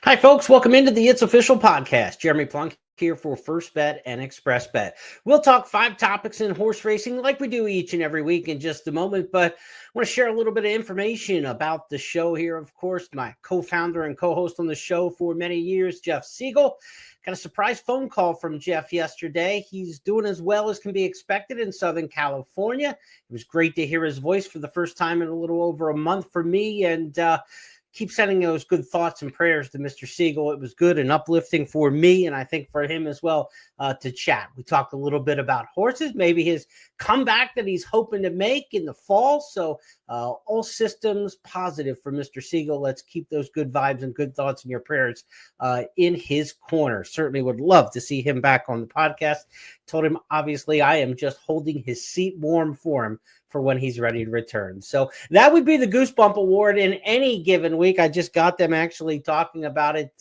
Hi, folks. Welcome into the It's Official podcast. Jeremy Plonk here for First Bet and Express Bet. We'll talk 5 topics in horse racing like we do each and every week in just a moment, but I want to share a little bit of information about the show here. Of course, my co-founder and co-host on the show for many years, Jeff Siegel. Got a surprise phone call from Jeff yesterday. He's doing as well as can be expected in Southern California. It was great to hear his voice for the first time in a little over a month for me, and keep sending those good thoughts and prayers to Mr. Siegel. It was good and uplifting for me, and I think for him as well, to chat. We talked a little bit about horses, maybe his comeback that he's hoping to make in the fall. So all systems positive for Mr. Siegel. Let's keep those good vibes and good thoughts in your prayers in his corner. Certainly would love to see him back on the podcast. Told him, obviously, I am just holding his seat warm for him for when he's ready to return. So that would be the Goosebump Award in any given week. I just got them actually talking about it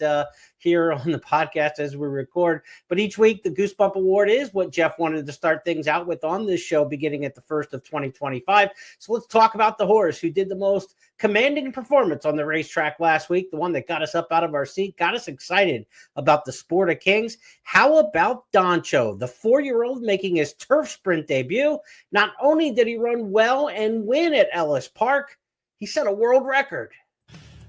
here on the podcast as we record. But each week, the Goosebump Award is what Jeff wanted to start things out with on this show beginning at the 1st of 2025. So let's talk about the horse who did the most commanding performance on the racetrack last week, the one that got us up out of our seat, got us excited about the sport of kings. How about Doncho, the 4-year-old making his turf sprint debut? Not only did he run well and win at Ellis Park, he set a world record.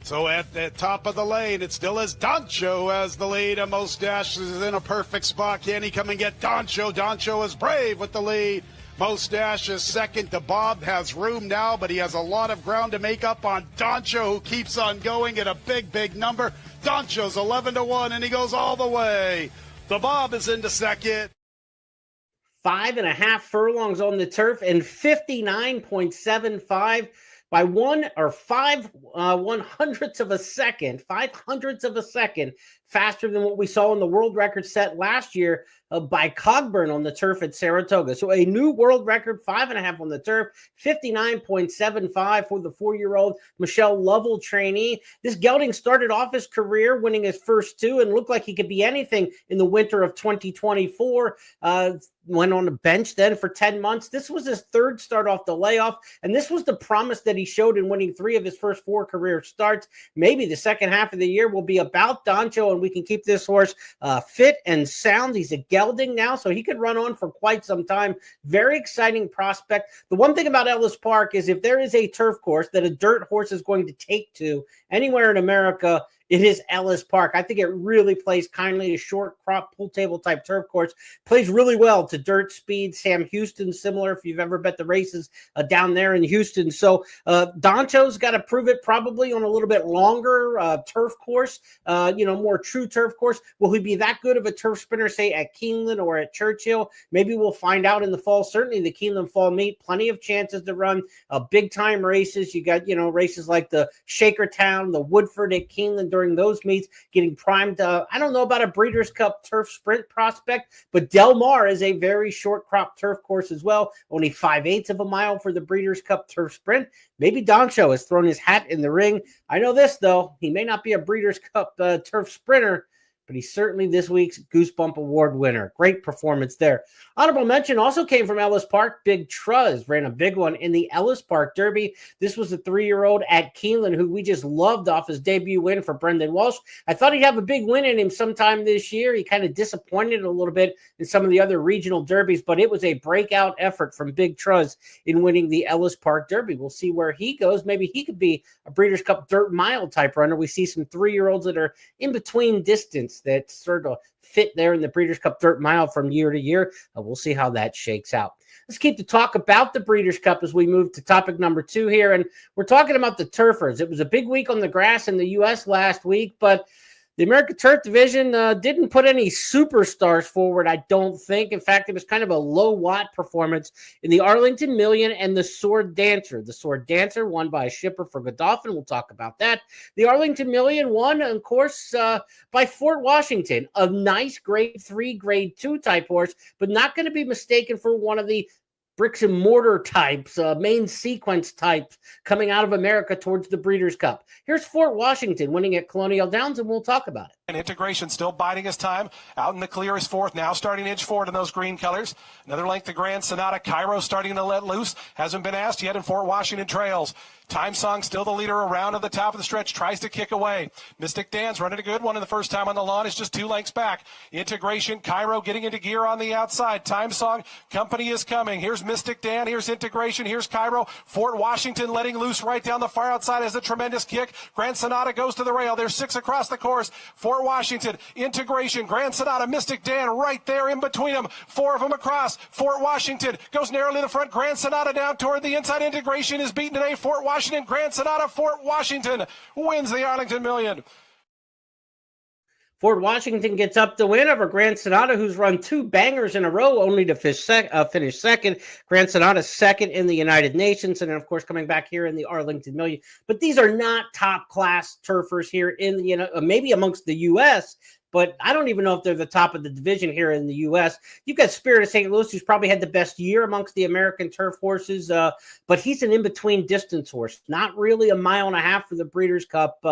So at the top of the lane, it still is Doncho as the lead, and Mustache is in a perfect spot. Can he come and get Doncho? Doncho is brave with the lead. Mustache is second to Bob, has room now, but he has a lot of ground to make up on Doncho, who keeps on going at a big number. Doncho's 11-1, and he goes all the way. The Bob is into second. 5.5 furlongs on the turf and 59.75 by 5 hundredths of a second faster than what we saw in the world record set last year by Cogburn on the turf at Saratoga. So a new world record, 5.5 on the turf, 59.75 for the 4-year-old Michelle Lovell trainee. This gelding started off his career winning his first 2 and looked like he could be anything in the winter of 2024. Went on the bench then for 10 months. This was his 3rd start off the layoff, and this was the promise that he showed in winning 3 of his first 4 career starts. Maybe the second half of the year will be about Doncho, and we can keep this horse fit and sound. He's a gelding now, so he could run on for quite some time. Very exciting prospect. The one thing about Ellis Park is if there is a turf course that a dirt horse is going to take to anywhere in America, it is Ellis Park. I think it really plays kindly to short crop pool table type turf course. Plays really well to dirt speed. Sam Houston, similar if you've ever bet the races down there in Houston. So Doncho's got to prove it probably on a little bit longer turf course, more true turf course. Will he be that good of a turf sprinter, say at Keeneland or at Churchill? Maybe we'll find out in the fall. Certainly the Keeneland Fall Meet, plenty of chances to run big time races. You got, races like the Shakertown, the Woodford at Keeneland during those meets, getting primed. I don't know about a Breeders' Cup turf sprint prospect, but Del Mar is a very short crop turf course as well. Only 5/8 of a mile for the Breeders' Cup turf sprint. Maybe Doncho has thrown his hat in the ring. I know this, though. He may not be a Breeders' Cup turf sprinter, but he's certainly this week's Goosebump Award winner. Great performance there. Honorable mention also came from Ellis Park. Big Truz ran a big one in the Ellis Park Derby. This was a 3-year-old at Keeneland who we just loved off his debut win for Brendan Walsh. I thought he'd have a big win in him sometime this year. He kind of disappointed a little bit in some of the other regional derbies, but it was a breakout effort from Big Truz in winning the Ellis Park Derby. We'll see where he goes. Maybe he could be a Breeders' Cup dirt mile type runner. We see some 3-year-olds that are in between distance that sort of fit there in the Breeders' Cup dirt mile from year to year. We'll see how that shakes out. Let's keep the talk about the Breeders' Cup as we move to topic number 2 here. And we're talking about the turfers. It was a big week on the grass in the U.S. last week, but the American Turf Division didn't put any superstars forward, I don't think. In fact, it was kind of a low-watt performance in the Arlington Million and the Sword Dancer. The Sword Dancer won by a shipper for Godolphin. We'll talk about that. The Arlington Million won, of course, by Fort Washington. A nice grade 3, grade 2 type horse, but not going to be mistaken for one of the bricks and mortar types, main sequence types coming out of America towards the Breeders' Cup. Here's Fort Washington winning at Colonial Downs, and we'll talk about it. And Integration still biding his time. Out in the clear is 4th, now starting to inch forward in those green colors. Another length to Grand Sonata. Cairo starting to let loose. Hasn't been asked yet in Fort Washington Trails. Time Song still the leader around at the top of the stretch, tries to kick away. Mystic Dan's running a good one in the first time on the lawn. Is just 2 lengths back. Integration, Cairo getting into gear on the outside. Time Song, company is coming. Here's Mystic Dan, here's Integration, here's Cairo. Fort Washington letting loose right down the far outside as a tremendous kick. Grand Sonata goes to the rail. There's 6 across the course. Fort Washington, Integration, Grand Sonata, Mystic Dan right there in between them. 4 of them across. Fort Washington goes narrowly to the front. Grand Sonata down toward the inside. Integration is beaten today. Fort Washington, Grand Sonata, Fort Washington wins the Arlington Million. Fort Washington gets up the win over Grand Sonata, who's run 2 bangers in a row, only to finish second. Grand Sonata second in the United Nations, and then, of course, coming back here in the Arlington Million. But these are not top-class turfers here in the, maybe amongst the U.S., but I don't even know if they're the top of the division here in the U.S. You've got Spirit of St. Louis, who's probably had the best year amongst the American turf horses, but he's an in-between distance horse. Not really a mile and a half for the Breeders' Cup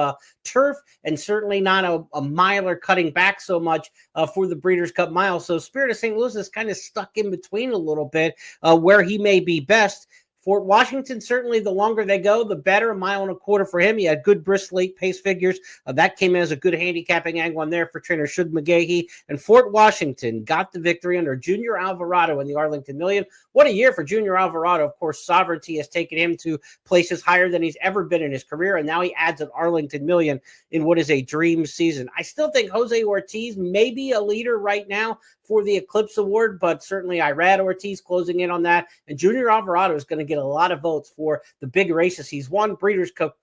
turf, and certainly not a miler cutting back so much for the Breeders' Cup mile. So Spirit of St. Louis is kind of stuck in between a little bit where he may be best. Fort Washington, certainly the longer they go, the better. 1.25 miles for him. He had good brisk late pace figures. That came in as a good handicapping angle on there for trainer Shug McGahee. And Fort Washington got the victory under Junior Alvarado in the Arlington Million. What a year for Junior Alvarado. Of course, Sovereignty has taken him to places higher than he's ever been in his career, and now he adds an Arlington Million in what is a dream season. I still think Jose Ortiz may be a leader right now for the Eclipse Award, but certainly Irad Ortiz closing in on that. And Junior Alvarado is going to get a lot of votes for the big races he's won. Breeders' Cup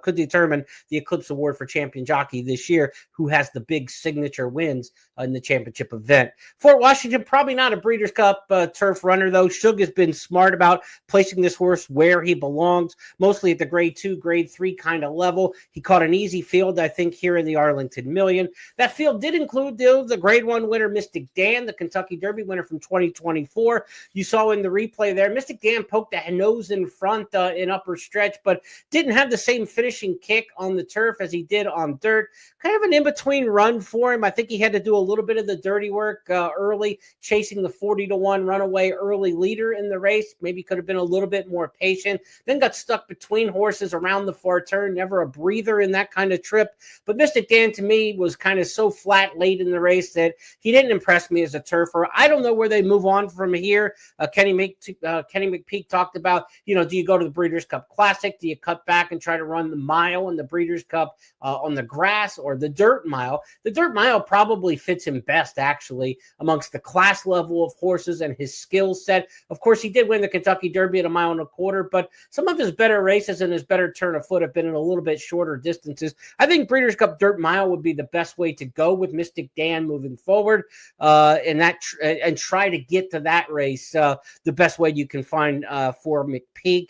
could determine the Eclipse Award for champion jockey this year, who has the big signature wins in the championship event. Fort Washington, probably not a Breeders' Cup turf runner, though. Shug has been smart about placing this horse where he belongs, mostly at the grade 2, grade 3 kind of level. He caught an easy field, I think, here in the Arlington Million. That field did include the grade 1 winner, Mystic Dan, the Kentucky Derby winner from 2024. You saw in the replay there, Mystic Dan poked a nose in front in upper stretch, but didn't have the same finishing kick on the turf as he did on dirt. Kind of an in-between run for him. I think he had to do a little bit of the dirty work early, chasing the 40-1 runaway early leader in the race. Maybe could have been a little bit more patient. Then got stuck between horses around the far turn. Never a breather in that kind of trip. But Mystic Dan, to me, was kind of so flat late in the race that he didn't impress me as a turfer. I don't know where they move on from here. Kenny McPeak talked about, do you go to the Breeders' Cup Classic? Do you cut back and try to run the mile in the Breeders' Cup on the grass, or the dirt mile? The dirt mile probably fits him best, actually, amongst the class level of horses and his skill set. Of course, he did win the Kentucky Derby at 1.25 miles, but some of his better races and his better turn of foot have been in a little bit shorter distances. I think Breeders' Cup dirt mile would be the best way to go with Mystic Dan moving forward, and try to get to that race the best way you can find for McPeak.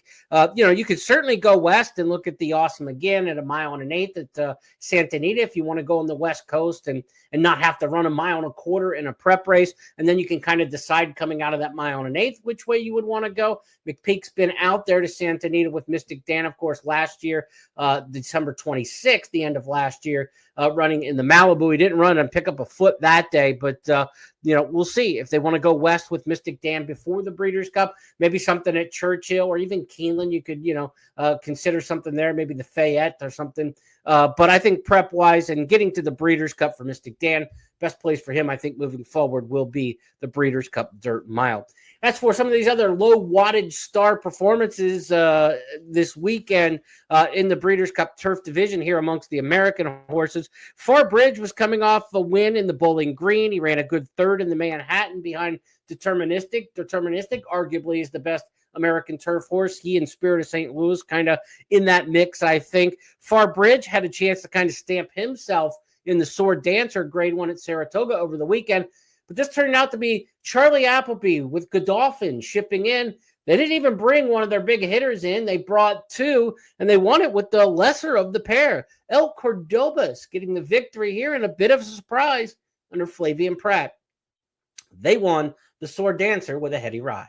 You could certainly go west and look at the Awesome Again at 1.125 miles at Santa Anita if you want to go on the West Coast and not have to run 1.25 miles in a prep race. And then you can kind of decide coming out of that 1.125 miles which way you would want to go. McPeak's been out there to Santa Anita with Mystic Dan, of course, last year, December 26th, the end of last year, running in the Malibu. He didn't run and pick up a foot that day, but we'll see if they want to go west with Mystic Dan before the Breeders' Cup. Maybe something at Churchill or even Keeneland. You could, consider something there, maybe the Fayette or something. But I think prep-wise and getting to the Breeders' Cup for Mystic Dan, best place for him, I think, moving forward will be the Breeders' Cup Dirt Mile. As for some of these other low-wattage star performances this weekend in the Breeders' Cup Turf Division here amongst the American horses, Farbridge was coming off a win in the Bowling Green. He ran a good third in the Manhattan behind Deterministic. Deterministic arguably is the best American turf horse. He and Spirit of St. Louis kind of in that mix, I think. Farbridge had a chance to kind of stamp himself in the Sword Dancer grade 1 at Saratoga over the weekend. But this turned out to be Charlie Appleby with Godolphin shipping in. They didn't even bring one of their big hitters in. They brought 2, and they won it with the lesser of the pair. El Cordobas getting the victory here, and a bit of a surprise under Flavian Pratt. They won the Sword Dancer with a heady ride.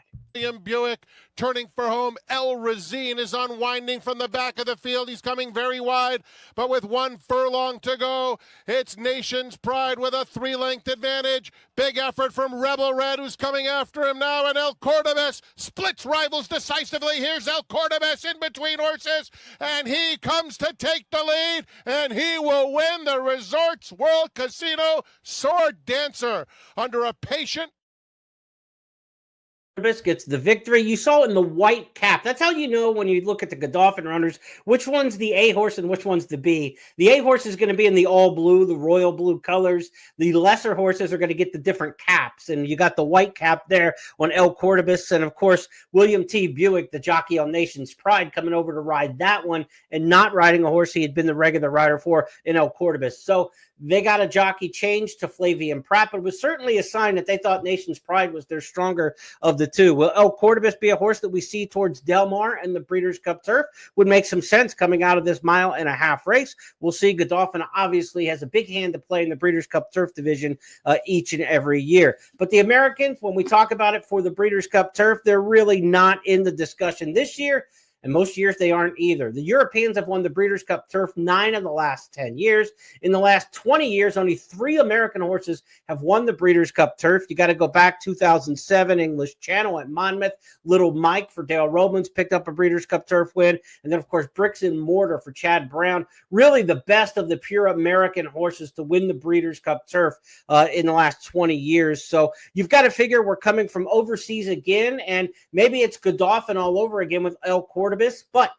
Buick turning for home. El Razine is unwinding from the back of the field. He's coming very wide, but with 1 furlong to go, it's Nation's Pride with a 3-length advantage. Big effort from Rebel Red, who's coming after him now, and El Cordobés splits rivals decisively. Here's El Cordobés in between horses, and he comes to take the lead, and he will win the Resorts World Casino Sword Dancer under a patient Gets the victory. You saw it in the white cap. That's how you know when you look at the Godolphin runners, which one's the A horse and which one's the B. The A horse is going to be in the all blue, the royal blue colors. The lesser horses are going to get the different caps. And you got the white cap there on El Cordobés. And of course, William T. Buick, the jockey on Nation's Pride, coming over to ride that one and not riding a horse he had been the regular rider for in El Cordobés. So they got a jockey change to Flavian Pratt, but it was certainly a sign that they thought Nation's Pride was their stronger of the two. Will El Cordobés be a horse that we see towards Del Mar and the Breeders' Cup Turf? Would make some sense coming out of this 1.5-mile race. We'll see. Godolphin obviously has a big hand to play in the Breeders' Cup Turf division each and every year. But the Americans, when we talk about it for the Breeders' Cup Turf, they're really not in the discussion this year. And most years they aren't either. The Europeans have won the Breeders' Cup Turf 9 of the last 10 years. In the last 20 years, only 3 American horses have won the Breeders' Cup Turf. You got to go back 2007, English Channel at Monmouth. Little Mike for Dale Romans picked up a Breeders' Cup Turf win. And then, of course, Bricks and Mortar for Chad Brown. Really the best of the pure American horses to win the Breeders' Cup Turf in the last 20 years. So you've got to figure we're coming from overseas again, and maybe it's Godolphin all over again with El Cordobés. But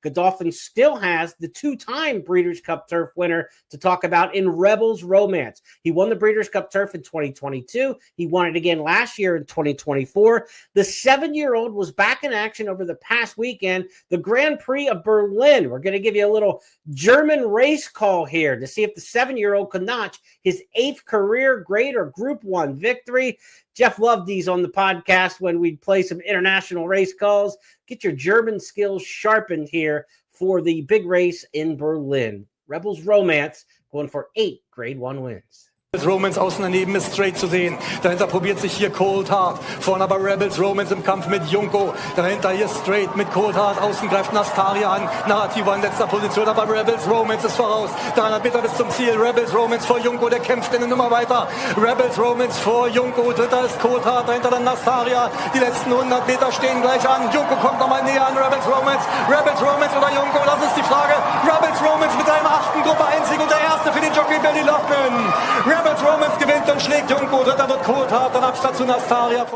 Godolphin still has the 2-time Breeders' Cup Turf winner to talk about in Rebels Romance. He won the Breeders' Cup Turf in 2022. He won it again last year in 2024. The 7-year-old was back in action over the past weekend, the Grand Prix of Berlin. We're going to give you a little German race call here to see if the 7-year-old could notch his 8th career grade or Group 1 victory. Jeff loved these on the podcast when we'd play some international race calls. Get your German skills sharpened here for the big race in Berlin. Rebels Romance going for 8 Grade 1 wins. Romance außen daneben ist straight zu sehen. Dahinter probiert sich hier Cold Heart. Vorne aber Rebels Romance im Kampf mit Junko. Dahinter hier straight mit Cold Heart. Außen greift Nastaria an. Narrativa in letzter Position, aber Rebels Romance ist voraus. 300 Meter bis zum Ziel. Rebels Romance vor Junko, der kämpft in der Nummer weiter. Rebels Romance vor Junko. Dritter ist Cold Heart. Dahinter dann Nastaria. Die letzten 100 Meter stehen gleich an. Junko kommt nochmal näher an Rebels Romance. Rebels Romance oder Junko, das ist die Frage. Rebels Romance mit seinem 8. Gruppe 1 Sieg und der erste für den Jockey Billy Loughnane. Rebels Romance gewinnt und schlägt Junko, dritter wird Cold Heart, dann Abstand zu Nastaria.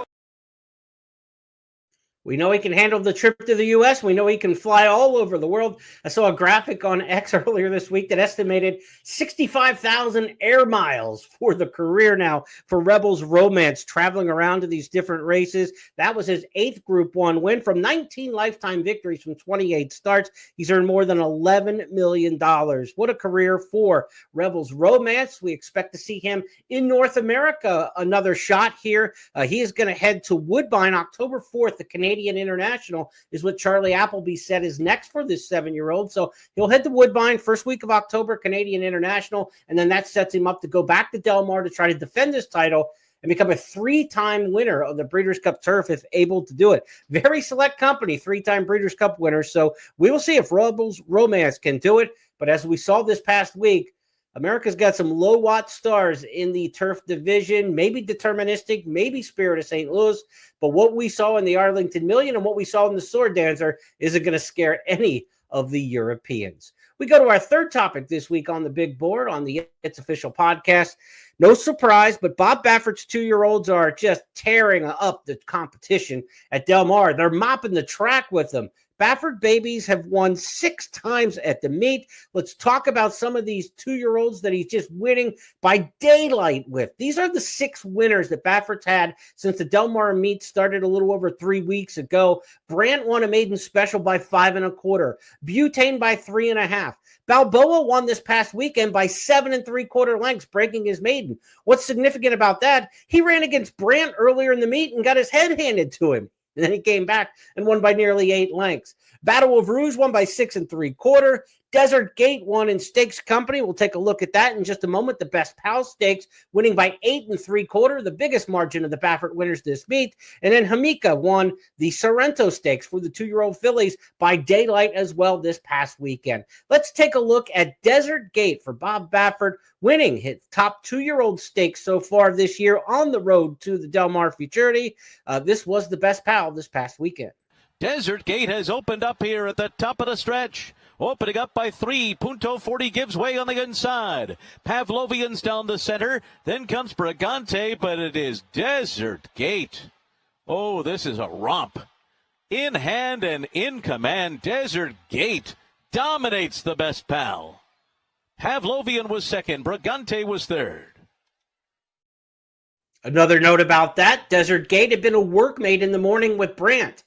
We know he can handle the trip to the U.S. We know he can fly all over the world. I saw a graphic on X earlier this week that estimated 65,000 air miles for the career now for Rebels Romance, traveling around to these different races. That was his 8th Group 1 win from 19 lifetime victories from 28 starts. He's earned more than $11 million. What a career for Rebels Romance. We expect to see him in North America. Another shot here. He is going to head to Woodbine October 4th, the Canadian International is what Charlie Appleby said is next for this 7-year-old. So he'll head to Woodbine first week of October, Canadian International, and then that sets him up to go back to Del Mar to try to defend his title and become a 3-time winner of the Breeders' Cup Turf if able to do it. Very select company, 3-time Breeders' Cup winner. So we will see if Rebels Romance can do it. But as we saw this past week, America's got some low-watt stars in the turf division, maybe deterministic, maybe Spirit of St. Louis. But what we saw in the Arlington Million and what we saw in the Sword Dancer isn't going to scare any of the Europeans. We go to our third topic this week on the big board on the It's Official podcast. No surprise, but Bob Baffert's 2-year-olds are just tearing up the competition at Del Mar. They're mopping the track with them. Baffert babies have won 6 times at the meet. Let's talk about some of these 2-year-olds that he's just winning by daylight with. These are the 6 winners that Baffert's had since the Del Mar meet started a little over 3 weeks ago. Brandt won a maiden special by 5 1/4. Butane by 3 1/2. Balboa won this past weekend by 7 3/4 lengths, breaking his maiden. What's significant about that? He ran against Brandt earlier in the meet and got his head handed to him. And then he came back and won by nearly 8 lengths. Battle of Rouge won by 6 3/4. Desert Gate won in Stakes Company. We'll take a look at that in just a moment. The Best Pal Stakes winning by 8 3/4, the biggest margin of the Baffert winners this meet. And then Hamika won the Sorrento Stakes for the 2-year-old fillies by daylight as well this past weekend. Let's take a look at Desert Gate for Bob Baffert, winning his top 2-year-old stakes so far this year on the road to the Del Mar Futurity. This was the Best Pal this past weekend. Desert Gate has opened up here at the top of the stretch. Opening up by 3. Punto 40 gives way on the inside. Pavlovian's down the center. Then comes Brigante, but it is Desert Gate. Oh, this is a romp. In hand and in command, Desert Gate dominates the Best Pal. Pavlovian was second. Brigante was third. Another note about that, Desert Gate had been a workmate in the morning with Brandt.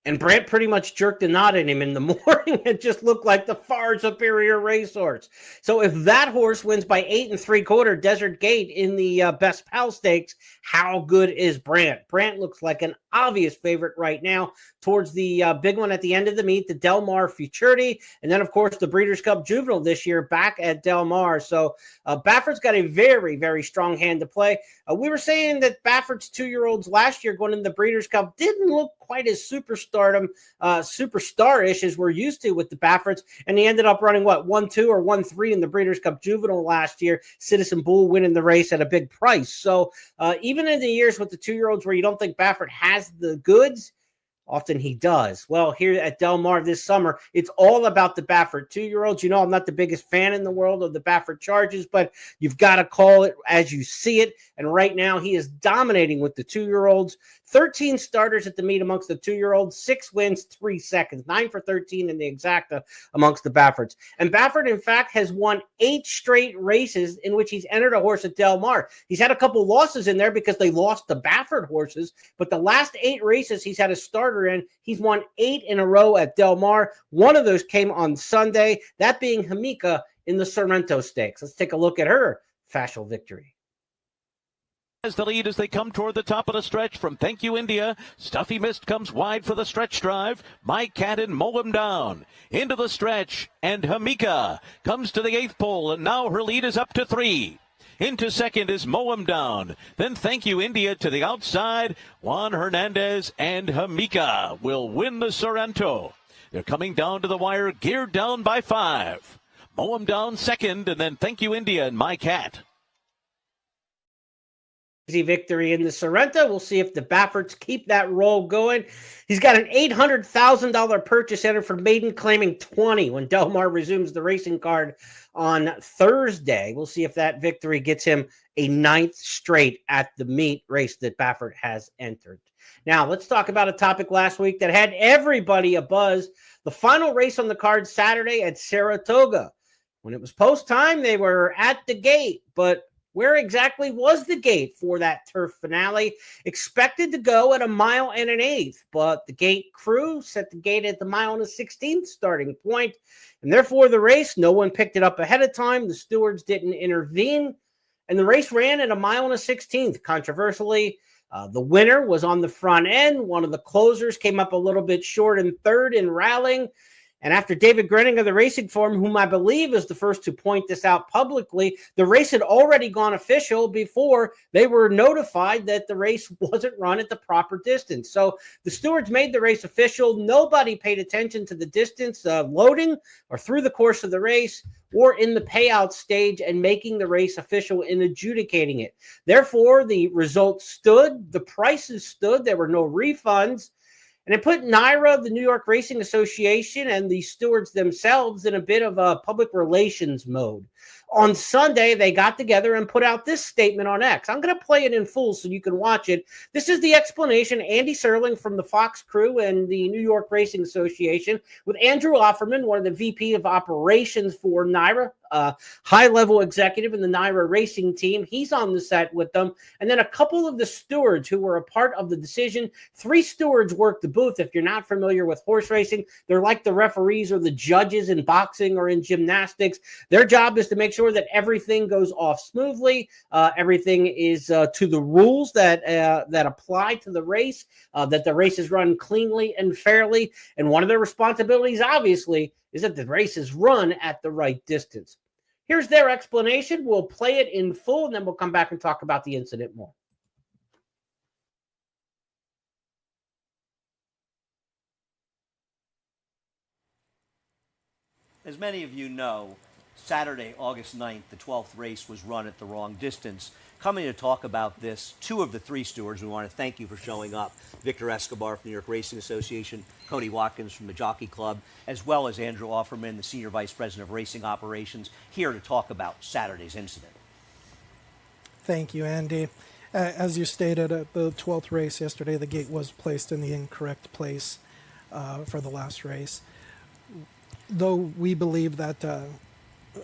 And Brandt pretty much jerked a knot at him in the morning. It just looked like the far superior racehorse. So if that horse wins by 8 3/4, Desert Gate in the Best Pal Stakes, how good is Brandt? Brandt looks like an obvious favorite right now towards the big one at the end of the meet, the Del Mar Futurity. And then, of course, the Breeders' Cup Juvenile this year back at Del Mar. So Baffert's got a very, very strong hand to play. We were saying that Baffert's 2-year-olds last year going into the Breeders' Cup didn't look quite as superstar-ish as we're used to with the Bafferts, and he ended up running 1-2 or 1-3 in the Breeders' Cup Juvenile last year. Citizen Bull winning the race at a big price. So even in the years with the 2-year-olds where you don't think Baffert has the goods, often he does. Well, here at Del Mar this summer, it's all about the Baffert 2-year-olds. You know, I'm not the biggest fan in the world of the Baffert Charges, but you've got to call it as you see it. And right now, he is dominating with the 2-year-olds. 13 starters at the meet amongst the 2-year-olds, 6 wins, 3 seconds, 9 for 13 in the exacta amongst the Bafferts. And Baffert, in fact, has won 8 straight races in which he's entered a horse at Del Mar. He's had a couple losses in there because they lost the Baffert horses, but the last 8 races he's had a starter in, he's won 8 in a row at Del Mar. One of those came on Sunday, that being Hamika in the Sorrento Stakes. Let's take a look at her fascial victory. As the lead as they come toward the top of the stretch from Thank You India. Stuffy Mist comes wide for the stretch drive. My Cat and Mow Him Down into the stretch, and Hamika comes to the 8th pole, and now her lead is up to 3. Into second is Mow Him Down. Then Thank You India to the outside. Juan Hernandez and Hamika will win the Sorrento. They're coming down to the wire, geared down by 5. Mow Him Down second, and then Thank You India and My Cat. Easy victory in the Sorrento. We'll see if the Bafferts keep that roll going. He's got an $800,000 purchase entered for maiden claiming 20 when Del Mar resumes the racing card on Thursday. We'll see if that victory gets him a 9th straight at the meet race that Baffert has entered. Now, let's talk about a topic last week that had everybody abuzz. The final race on the card Saturday at Saratoga. When it was post time, they were at the gate, but where exactly was the gate for that turf finale? Expected to go at 1 1/8 miles, but the gate crew set the gate at the 1 16 starting point, and therefore the race, no one picked it up ahead of time. The stewards didn't intervene, and the race ran at 1 16 miles. Controversially, the winner was on the front end. One of the closers came up a little bit short in third in rallying. And after David Grenning of the Racing Forum, whom I believe is the first to point this out publicly, the race had already gone official before they were notified that the race wasn't run at the proper distance. So the stewards made the race official. Nobody paid attention to the distance loading or through the course of the race or in the payout stage and making the race official in adjudicating it. Therefore, the results stood. The prices stood. There were no refunds. And it put NYRA, the New York Racing Association, and the stewards themselves in a bit of a public relations mode. On Sunday, they got together and put out this statement on X. I'm going to play it in full so you can watch it. This is the explanation. Andy Serling from the Fox crew and the New York Racing Association with Andrew Offerman, one of the VP of operations for NYRA, high-level executive in the NYRA racing team. He's on the set with them. And then a couple of the stewards who were a part of the decision. 3 stewards work the booth. If you're not familiar with horse racing, they're like the referees or the judges in boxing or in gymnastics. Their job is to make sure that everything goes off smoothly. Everything is to the rules that apply to the race, that the race is run cleanly and fairly. And one of their responsibilities, obviously, is that the race is run at the right distance. Here's their explanation. We'll play it in full, and then we'll come back and talk about the incident more. As many of you know, Saturday, August 9th, the 12th race was run at the wrong distance. Coming to talk about this, two of the three stewards, we want to thank you for showing up. Victor Escobar from the New York Racing Association, Cody Watkins from the Jockey Club, as well as Andrew Offerman, the Senior Vice President of Racing Operations, here to talk about Saturday's incident. Thank you, Andy. As you stated, at the 12th race yesterday, the gate was placed in the incorrect place for the last race. Though we believe that,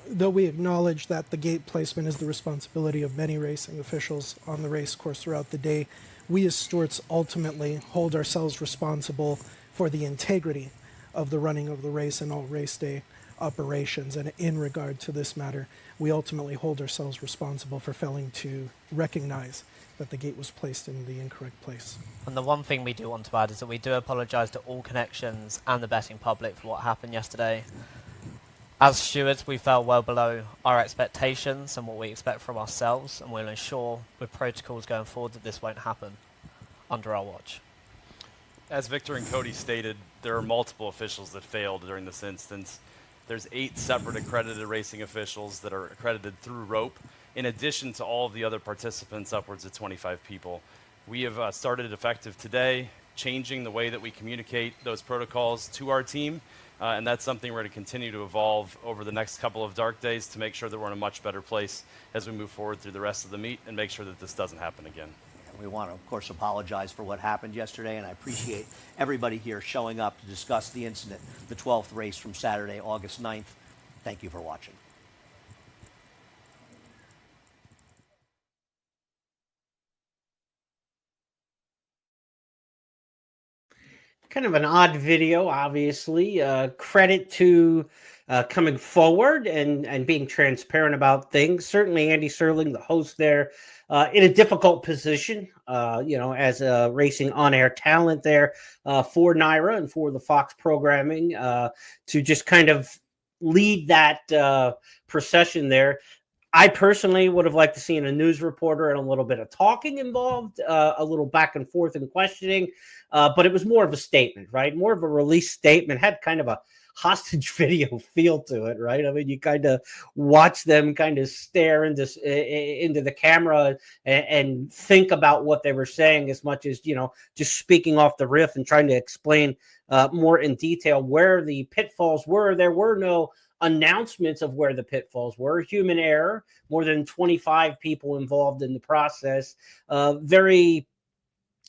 though we acknowledge that the gate placement is the responsibility of many racing officials on the race course throughout the day, we as stewards ultimately hold ourselves responsible for the integrity of the running of the race and all race day operations. And in regard to this matter, we ultimately hold ourselves responsible for failing to recognize that the gate was placed in the incorrect place. And the one thing we do want to add is that we do apologise to all connections and the betting public for what happened yesterday. As stewards, we fell well below our expectations and what we expect from ourselves, and we'll ensure with protocols going forward that this won't happen under our watch. As Victor and Cody stated, there are multiple officials that failed during this instance. There's 8 separate accredited racing officials that are accredited through ROPE, in addition to all of the other participants, upwards of 25 people. We have started effective today, changing the way that we communicate those protocols to our team, and that's something we're going to continue to evolve over the next couple of dark days to make sure that we're in a much better place as we move forward through the rest of the meet and make sure that this doesn't happen again. We want to, of course, apologize for what happened yesterday, and I appreciate everybody here showing up to discuss the incident, the 12th race from Saturday, August 9th. Thank you for watching. Kind of an odd video, obviously. Credit to coming forward and being transparent about things. Certainly Andy Serling, the host there, in a difficult position, as a racing on-air talent there for NYRA and for the Fox programming to just kind of lead that procession there. I personally would have liked to see a news reporter and a little bit of talking involved, a little back and forth and questioning, but it was more of a statement, right? More of a release statement, had kind of a hostage video feel to it, right? I mean, you kind of watch them kind of stare into the camera and think about what they were saying as much as, just speaking off the riff and trying to explain more in detail where the pitfalls were. There were no announcements of where the pitfalls were. Human error, more than 25 people involved in the process. Very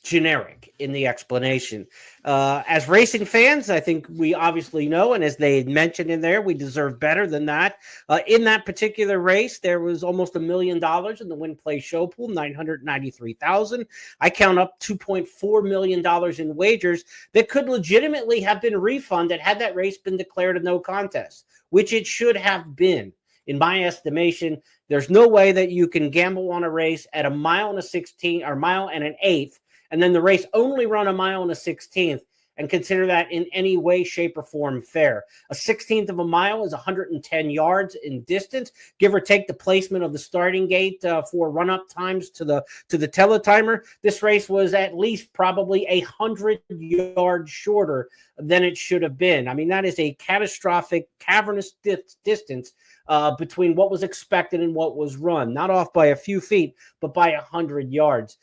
generic in the explanation. As racing fans, I think we obviously know, and as they had mentioned in there, we deserve better than that. In that particular race, there was almost $1 million in the win play show pool, $993,000. I count up $2.4 million in wagers that could legitimately have been refunded had that race been declared a no contest, which it should have been. In my estimation, there's no way that you can gamble on a race at 1 mile and a 16th or 1 mile and an 1/8, and then the race only run 1 mile and a 16th and consider that in any way, shape, or form fair. A 16th of a mile is 110 yards in distance, give or take the placement of the starting gate for run-up times to the teletimer. This race was at least probably 100 yards shorter than it should have been. I mean, that is a catastrophic, cavernous distance between what was expected and what was run. Not off by a few feet, but by 100 yards.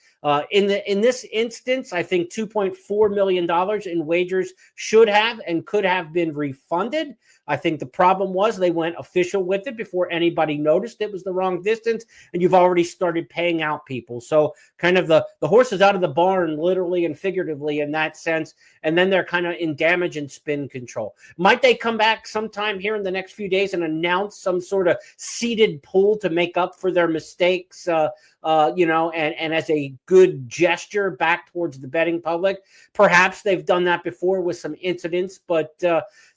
In this instance, I think $2.4 million in wagers should have and could have been refunded. I think the problem was they went official with it before anybody noticed it was the wrong distance, and you've already started paying out people. So kind of the horse is out of the barn, literally and figuratively in that sense, and then they're kind of in damage and spin control. Might they come back sometime here in the next few days and announce some sort of seeded pool to make up for their mistakes, and as a good gesture back towards the betting public? Perhaps they've done that before with some incidents, but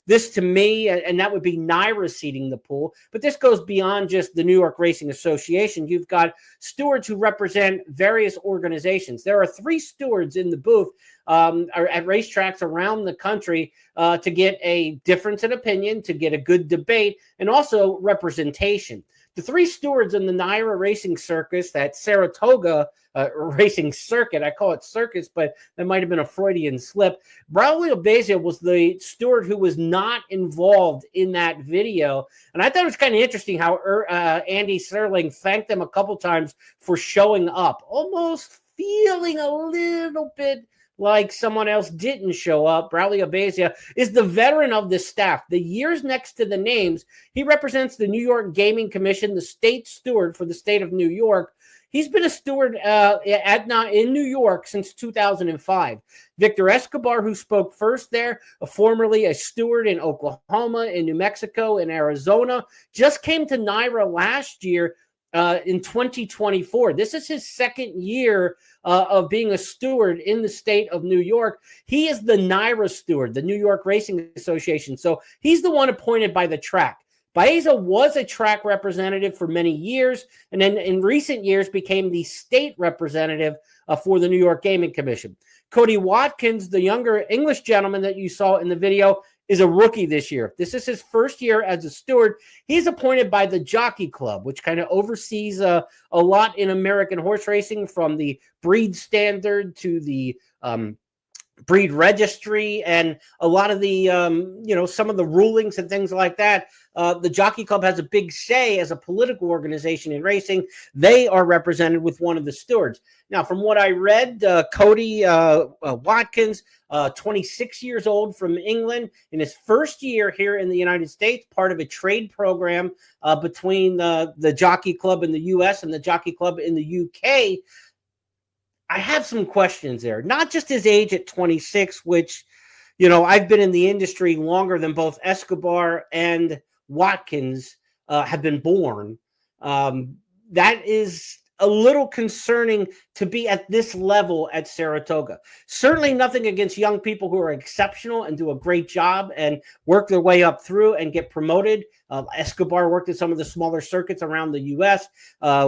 this to me, and that would be NYRA seeding the pool, but this goes beyond just the New York Racing Association. You've got stewards who represent various organizations. There are 3 stewards in the booth at racetracks around the country to get a difference in opinion, to get a good debate, and also representation. The 3 stewards in the NYRA Racing Circus, that Saratoga racing circuit, I call it circus, but that might have been a Freudian slip. Braulio Bezia was the steward who was not involved in that video. And I thought it was kind of interesting how Andy Serling thanked them a couple times for showing up, almost feeling a little bit like someone else didn't show up. Braulio Bezia is the veteran of the staff. The years next to the names, he represents the New York Gaming Commission, the state steward for the state of New York. He's been a steward in New York since 2005. Victor Escobar, who spoke first there, formerly a steward in Oklahoma, in New Mexico, in Arizona, just came to NYRA last year in 2024. This is his second year of being a steward in the state of New York. He is the NYRA steward, the New York Racing Association. So he's the one appointed by the track. Baeza was a track representative for many years, and then in recent years became the state representative for the New York Gaming Commission. Cody Watkins, the younger English gentleman that you saw in the video, is a rookie this year. This is his first year as a steward. He's appointed by the Jockey Club, which kind of oversees a lot in American horse racing, from the breed standard to the breed registry and a lot of the, some of the rulings and things like that. The Jockey Club has a big say as a political organization in racing. They are represented with one of the stewards. Now, from what I read, Cody Watkins, 26 years old, from England, in his first year here in the United States, part of a trade program between the Jockey Club in the U.S. and the Jockey Club in the U.K., I have some questions there. Not just his age at 26, which, I've been in the industry longer than both Escobar and Watkins have been born. That is a little concerning to be at this level at Saratoga. Certainly nothing against young people who are exceptional and do a great job and work their way up through and get promoted. Escobar worked at some of the smaller circuits around the U.S.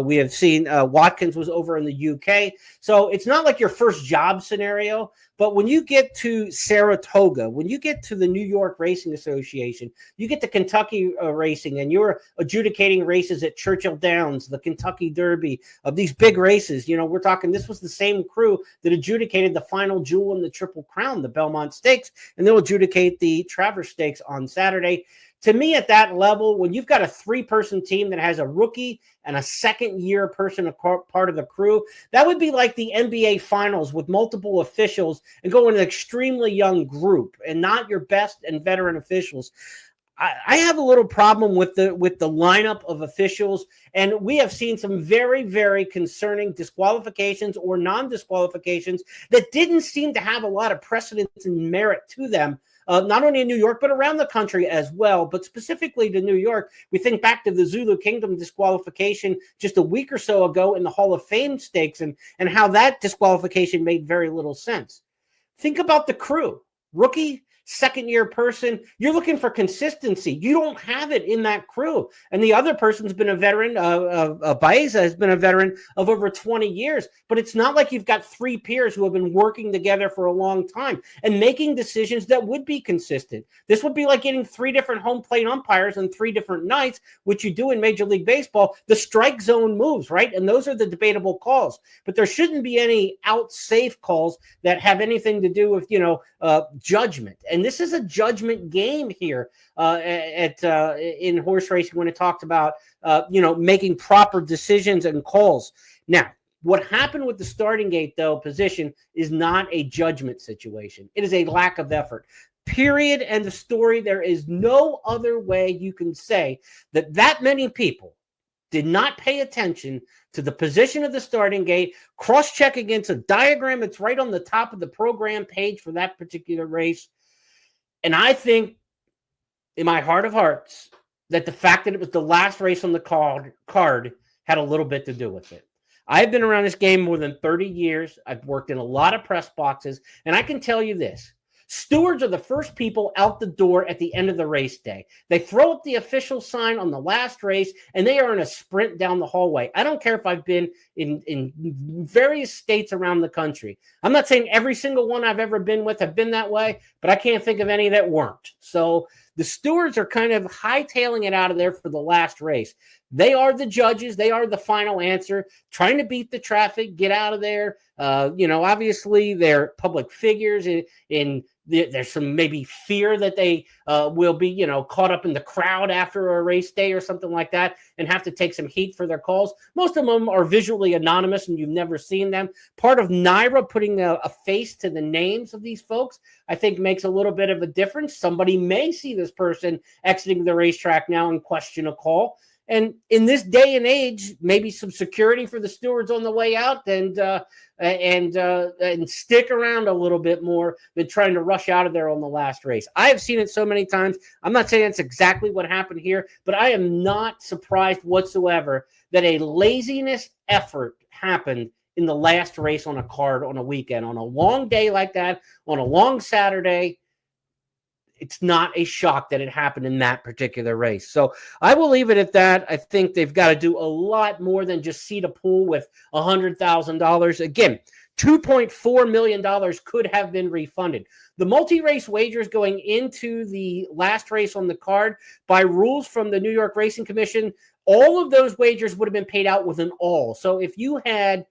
We have seen Watkins was over in the U.K. So it's not like your first job scenario. But when you get to Saratoga, when you get to the New York Racing Association, you get to Kentucky racing, and you're adjudicating races at Churchill Downs, the Kentucky Derby, of these big races. We're talking, this was the same crew that adjudicated the final jewel in the Triple Crown, the Belmont Stakes, and they'll adjudicate the Travers Stakes on Saturday. To me, at that level, when you've got a 3-person team that has a rookie and a second-year person, a part of the crew, that would be like the NBA Finals with multiple officials and go in an extremely young group and not your best and veteran officials. I have a little problem with the lineup of officials, and we have seen some very, very concerning disqualifications or non-disqualifications that didn't seem to have a lot of precedence and merit to them. Not only in New York, but around the country as well. But specifically to New York, we think back to the Zulu Kingdom disqualification just a week or so ago in the Hall of Fame stakes, and how that disqualification made very little sense. Think about the crew. Rookie, second-year person, you're looking for consistency. You don't have it in that crew. And the other person's been a veteran, Baeza has been a veteran of over 20 years. But it's not like you've got 3 peers who have been working together for a long time and making decisions that would be consistent. This would be like getting 3 different home plate umpires on 3 different nights, which you do in Major League Baseball. The strike zone moves, right? And those are the debatable calls. But there shouldn't be any out-safe calls that have anything to do with, judgment. And this is a judgment game here in horse racing when it talks about, making proper decisions and calls. Now, what happened with the starting gate, though, position is not a judgment situation. It is a lack of effort. Period. End of story. There is no other way you can say that many people did not pay attention to the position of the starting gate, cross-check against a diagram that's right on the top of the program page for that particular race. And I think, in my heart of hearts, that the fact that it was the last race on the card had a little bit to do with it. I've been around this game more than 30 years. I've worked in a lot of press boxes, and I can tell you this. Stewards are the first people out the door at the end of the race day. They throw up the official sign on the last race, and they are in a sprint down the hallway. I don't care if I've been in various states around the country. I'm not saying every single one I've ever been with have been that way, but I can't think of any that weren't. So the stewards are kind of hightailing it out of there for the last race. They are the judges. They are the final answer, trying to beat the traffic, get out of there. Obviously they're public figures in there's some maybe fear that they will be, caught up in the crowd after a race day or something like that and have to take some heat for their calls. Most of them are visually anonymous and you've never seen them. Part of NYRA putting a face to the names of these folks, I think, makes a little bit of a difference. Somebody may see this person exiting the racetrack now and question a call. And in this day and age, maybe some security for the stewards on the way out and stick around a little bit more than trying to rush out of there on the last race. I have seen it so many times. I'm not saying it's exactly what happened here, but I am not surprised whatsoever that a laziness effort happened in the last race on a card on a weekend, on a long day like that, on a long Saturday. It's not a shock that it happened in that particular race. So I will leave it at that. I think they've got to do a lot more than just seed a pool with $100,000. Again, $2.4 million could have been refunded. The multi-race wagers going into the last race on the card, by rules from the New York Racing Commission, all of those wagers would have been paid out with an all. So if you had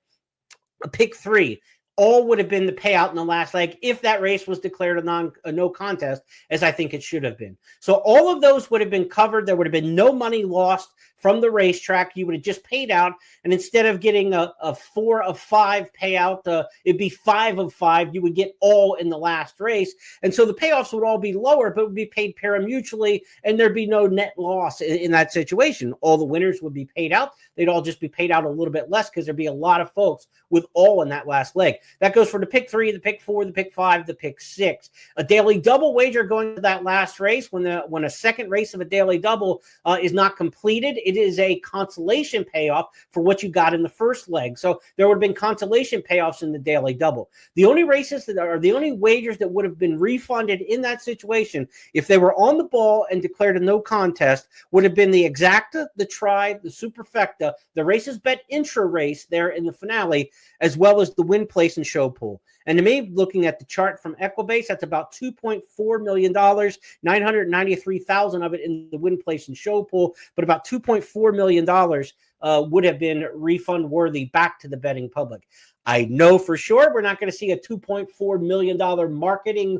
a pick 3, all would have been the payout in the last leg if that race was declared a no contest, as I think it should have been. So all of those would have been covered. There would have been no money lost from the racetrack. You would have just paid out, and instead of getting a 4 of 5 payout, it'd be 5 of 5. You would get all in the last race, and so the payoffs would all be lower, but would be paid pari-mutually, and there'd be no net loss in that situation. All the winners would be paid out. They'd all just be paid out a little bit less because there'd be a lot of folks with all in that last leg. That goes for the pick 3, the pick 4, the pick 5, the pick 6. A daily double wager going to that last race, when a second race of a daily double is not completed, it is a consolation payoff for what you got in the first leg. So there would have been consolation payoffs in the daily double. The only races that are the only wagers that would have been refunded in that situation, if they were on the ball and declared a no contest, would have been the exacta, the tri, the superfecta, the races bet intra race there in the finale, as well as the win, place, and show pool. And to me, looking at the chart from Equibase, that's about $2.4 million, 993,000 of it in the win, place, and show pool, but about $2.4 million would have been refund worthy back to the betting public. I know for sure we're not going to see a $2.4 million marketing,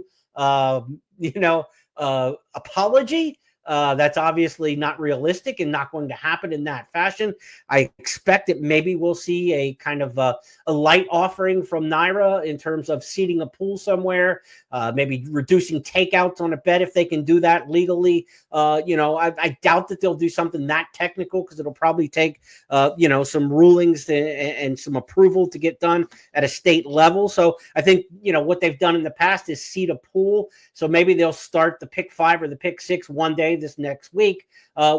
apology. That's obviously not realistic and not going to happen in that fashion. I expect that maybe we'll see a kind of a light offering from NYRA in terms of seeding a pool somewhere, maybe reducing takeouts on a bet if they can do that legally. I doubt that they'll do something that technical because it'll probably take, some rulings and some approval to get done at a state level. So I think, what they've done in the past is seed a pool. So maybe they'll start the pick 5 or the pick 6 one day this next week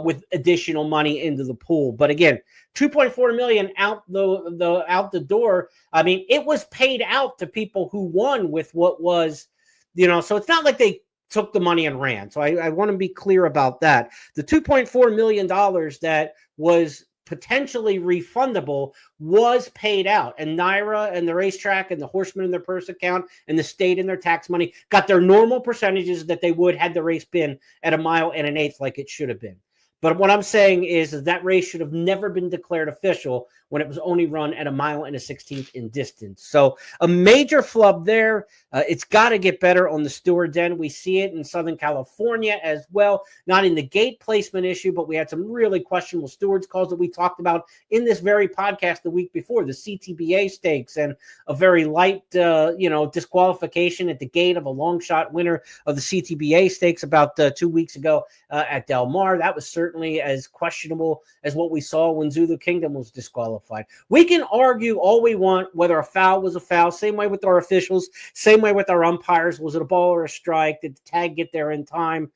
with additional money into the pool. But again, $2.4 million out the door. I mean, it was paid out to people who won with what was, so it's not like they took the money and ran. So I want to be clear about that. The $2.4 million that was potentially refundable was paid out, and NYRA and the racetrack and the horsemen in their purse account and the state in their tax money got their normal percentages that they would had the race been at 1 1/8 like it should have been. But what I'm saying is that race should have never been declared official when it was only run at 1 1/16 in distance. So a major flub there. It's got to get better on the stewards end. We see it in Southern California as well. Not in the gate placement issue, but we had some really questionable stewards calls that we talked about in this very podcast the week before, the CTBA stakes, and a very light, disqualification at the gate of a long shot winner of the CTBA stakes about 2 weeks ago at Del Mar. That was certainly as questionable as what we saw when Zulu Kingdom was disqualified. We can argue all we want whether a foul was a foul, same way with our officials, same way with our umpires. Was it a ball or a strike? Did the tag get there in time?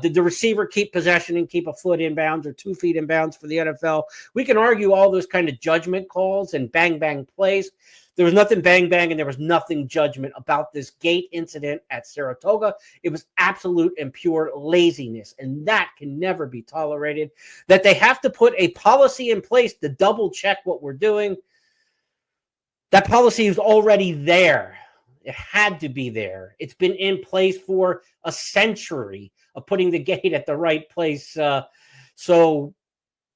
Did the receiver keep possession and keep a foot inbounds or 2 feet inbounds for the NFL? We can argue all those kind of judgment calls and bang, bang plays. There was nothing bang bang and there was nothing judgment about this gate incident at Saratoga. It was absolute and pure laziness, and that can never be tolerated. That they have to put a policy in place to double check what we're doing. That policy is already there. It had to be there. It's been in place for a century of putting the gate at the right place. So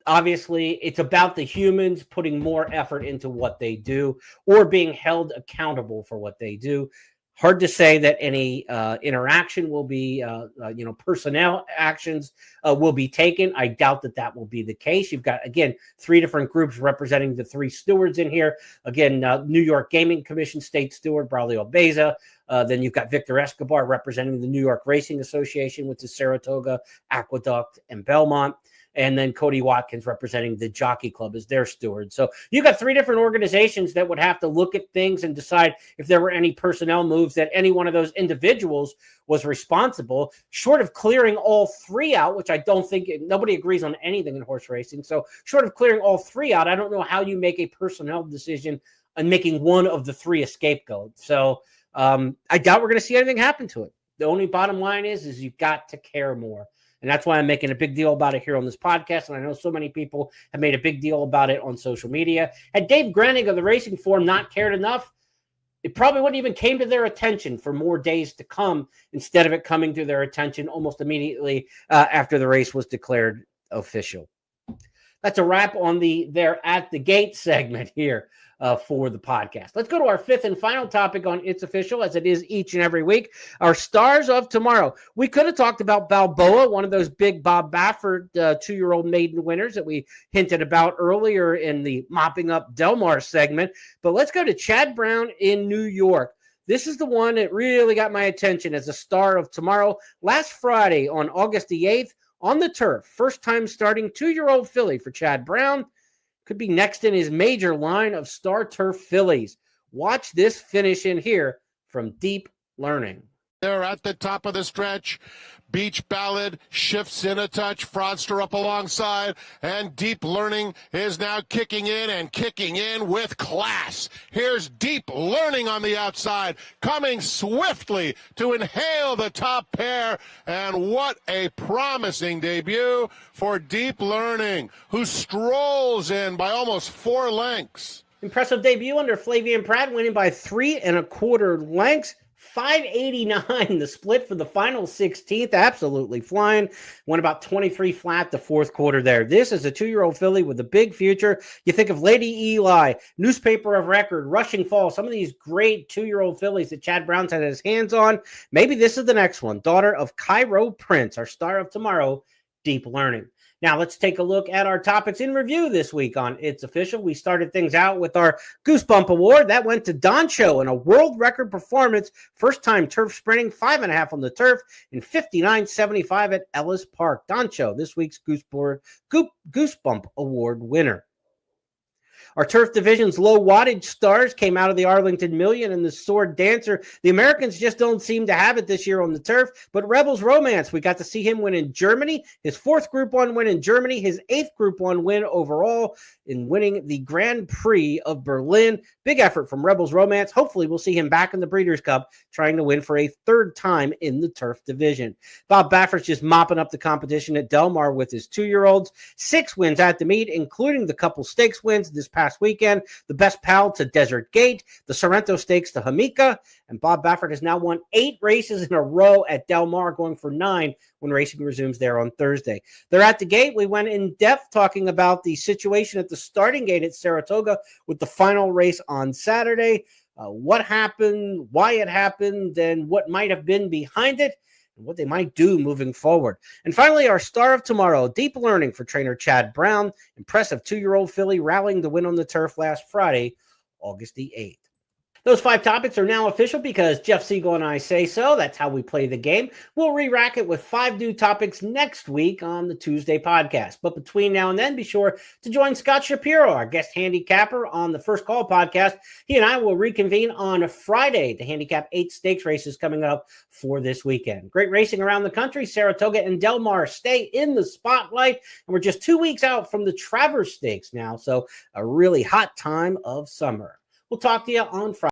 obviously, it's about the humans putting more effort into what they do or being held accountable for what they do. Hard to say that any interaction will be, personnel actions will be taken. I doubt that will be the case. You've got, again, 3 different groups representing the 3 stewards in here. Again, New York Gaming Commission State Steward Braulio Beza. Then you've got Victor Escobar representing the New York Racing Association, which is Saratoga, Aqueduct, and Belmont. And then Cody Watkins representing the Jockey Club as their steward. So you got 3 different organizations that would have to look at things and decide if there were any personnel moves that any one of those individuals was responsible, short of clearing all 3 out, which I don't think nobody agrees on anything in horse racing. So short of clearing all 3 out, I don't know how you make a personnel decision on making one of the 3 a scapegoat. So I doubt we're going to see anything happen to it. The only bottom line is you've got to care more. And that's why I'm making a big deal about it here on this podcast. And I know so many people have made a big deal about it on social media. Had Dave Grenning of the Racing Forum not cared enough, it probably wouldn't even came to their attention for more days to come instead of it coming to their attention almost immediately after the race was declared official. That's a wrap on the They're at the Gate segment here for the podcast. Let's go to our 5th and final topic on It's Official, as it is each and every week. Our stars of tomorrow. We could have talked about Balboa, one of those big Bob Baffert 2-year-old maiden winners that we hinted about earlier in the Mopping Up Del Mar segment. But let's go to Chad Brown in New York. This is the one that really got my attention as a star of tomorrow. Last Friday on August the 8th on the turf, first time starting 2-year-old filly for Chad Brown. Could be next in his major line of Star Turf fillies. Watch this finish in here from Deep Learning. They're at the top of the stretch. Beach Ballad shifts in a touch. Fraudster up alongside. And Deep Learning is now kicking in with class. Here's Deep Learning on the outside, coming swiftly to inhale the top pair. And what a promising debut for Deep Learning, who strolls in by almost 4 lengths. Impressive debut under Flavian Pratt, winning by 3 1/4 lengths. 589 the split for the final 16th. Absolutely flying. Went about 23 flat the 4th quarter there. This is a 2-year-old filly with a big future. You think of Lady Eli, Newspaper of Record, Rushing Fall, some of these great 2-year-old fillies that Chad Brown's had his hands on. Maybe this is the next one. Daughter of Cairo Prince, our star of tomorrow, Deep Learning. Now, let's take a look at our topics in review this week on It's Official. We started things out with our Goosebump Award. That went to Doncho in a world record performance. First time turf sprinting, 5.5 on the turf, and 59.75 at Ellis Park. Doncho, this week's Goosebump Award winner. Our turf division's low wattage stars came out of the Arlington Million and the Sword Dancer. The Americans just don't seem to have it this year on the turf, but Rebels Romance, we got to see him win in Germany, his 4th Group 1 win in Germany, his 8th Group 1 win overall in winning the Grand Prix of Berlin. Big effort from Rebels Romance. Hopefully we'll see him back in the Breeders' Cup trying to win for a 3rd time in the turf division. Bob Baffert's just mopping up the competition at Del Mar with his 2-year-olds. 6 wins at the meet, including the couple stakes wins this past weekend. The Best Pal to Desert Gate, the Sorrento Stakes to Hamika, and Bob Baffert has now won 8 races in a row at Del Mar, going for 9 when racing resumes there on Thursday. They're at the gate. We went in depth talking about the situation at the starting gate at Saratoga with the final race on Saturday, what happened, why it happened, and what might have been behind it, and what they might do moving forward. And finally, our star of tomorrow, Deep Learning for trainer Chad Brown. Impressive 2-year-old filly rallying to win on the turf last Friday, August the 8th. Those 5 topics are now official because Jeff Siegel and I say so. That's how we play the game. We'll re-rack it with 5 new topics next week on the Tuesday podcast. But between now and then, be sure to join Scott Shapiro, our guest handicapper on the First Call podcast. He and I will reconvene on Friday to handicap 8 stakes races coming up for this weekend. Great racing around the country. Saratoga and Del Mar stay in the spotlight. And we're just 2 weeks out from the Travers Stakes now, so a really hot time of summer. We'll talk to you on Friday.